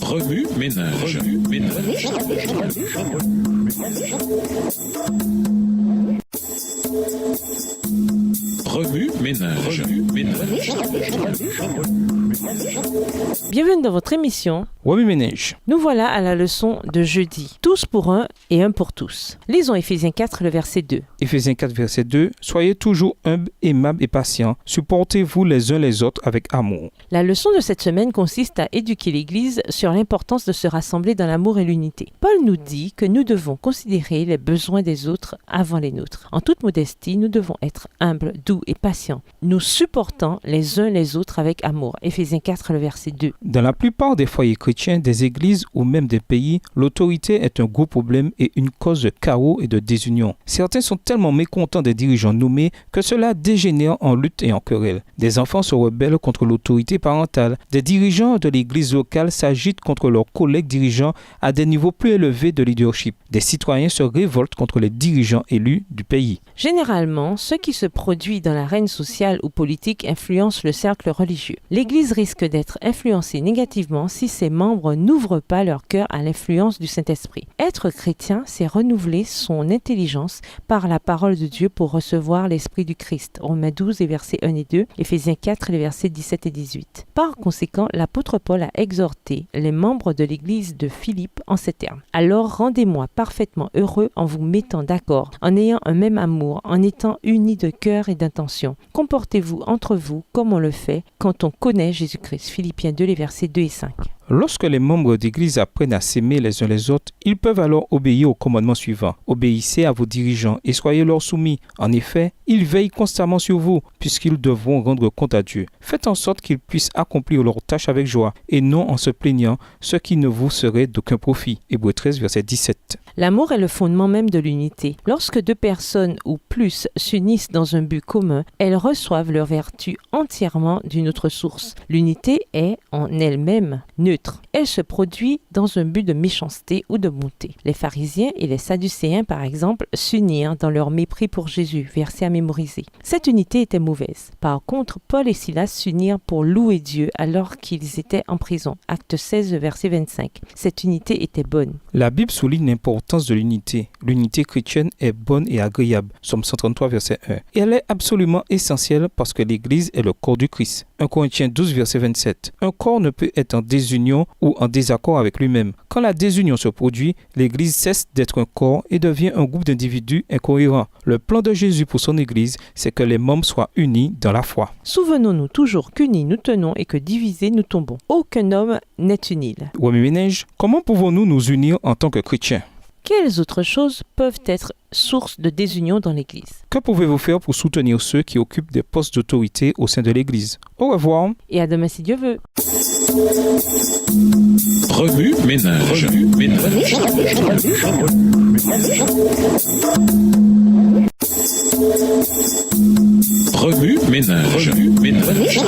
Remue ménage. Remue ménage. Bienvenue dans votre émission Remue ménage. Nous voilà à la leçon de jeudi. Tous pour un et un pour tous. Lisons Éphésiens 4, le verset 2. Éphésiens 4, verset 2. Soyez toujours humbles, aimables et patients. Supportez-vous les uns les autres avec amour. La leçon de cette semaine consiste à éduquer l'Église sur l'importance de se rassembler dans l'amour et l'unité. Paul nous dit que nous devons considérer les besoins des autres avant les nôtres. En toute modestie, nous devons être humbles, doux et patients, nous supportant les uns les autres avec amour. Éphésiens 4, le verset 2. Dans la plupart des foyers chrétiens, des églises ou même des pays, l'autorité est un gros problème et une cause de chaos et de désunion. Certains sont tellement mécontents des dirigeants nommés que cela dégénère en lutte et en querelle. Des enfants se rebellent contre l'autorité parentale. Des dirigeants de l'église locale s'agitent contre leurs collègues dirigeants à des niveaux plus élevés de leadership. Des citoyens se révoltent contre les dirigeants élus du pays. Généralement, ce qui se produit dans l'arène sociale ou politique influence le cercle religieux. L'Église risque d'être influencée négativement si ses membres n'ouvrent pas leur cœur à l'influence du Saint-Esprit. Être chrétien, c'est renouveler son intelligence par la parole de Dieu pour recevoir l'Esprit du Christ. Romains 12, les versets 1 et 2, Éphésiens 4, les versets 17 et 18. Par conséquent, l'apôtre Paul a exhorté les membres de l'Église de Philippe en ces termes. Alors rendez-moi parfaitement heureux en vous mettant d'accord, en ayant un même amour, en étant unis de cœur et d'intention. Comportez-vous entre vous comme on le fait quand on connaît Jésus-Christ. Philippiens 2, les versets 2 et 5. Lorsque les membres d'Église apprennent à s'aimer les uns les autres, ils peuvent alors obéir au commandement suivant. Obéissez à vos dirigeants et soyez leur soumis. En effet, ils veillent constamment sur vous, puisqu'ils devront rendre compte à Dieu. Faites en sorte qu'ils puissent accomplir leurs tâches avec joie, et non en se plaignant, ce qui ne vous serait d'aucun profit. Hébreux 13, verset 17. L'amour est le fondement même de l'unité. Lorsque deux personnes ou plus s'unissent dans un but commun, elles reçoivent leur vertu entièrement d'une autre source. L'unité est, en elle-même, neutre. Elle se produit dans un but de méchanceté ou de bonté. Les pharisiens et les sadducéens, par exemple, s'unirent dans leur mépris pour Jésus, verset à mémoriser. Cette unité était mauvaise. Par contre, Paul et Silas s'unirent pour louer Dieu alors qu'ils étaient en prison. Acte 16, verset 25. Cette unité était bonne. La Bible souligne l'importance de l'unité. L'unité chrétienne est bonne et agréable. Somme 133, verset 1. Et elle est absolument essentielle parce que l'Église est le corps du Christ. 1 Corinthiens 12, verset 27. Un corps ne peut être en désunion ou en désaccord avec lui-même. Quand la désunion se produit, l'Église cesse d'être un corps et devient un groupe d'individus incohérents. Le plan de Jésus pour son Église, c'est que les membres soient unis dans la foi. Souvenons-nous toujours qu'unis nous tenons et que divisés nous tombons. Aucun homme n'est unile. Remue ménage, comment pouvons-nous nous unir en tant que chrétiens? Quelles autres choses peuvent être source de désunion dans l'Église? Que pouvez-vous faire pour soutenir ceux qui occupent des postes d'autorité au sein de l'Église? Au revoir. Et à demain si Dieu veut. Remue ménage. Remue ménage.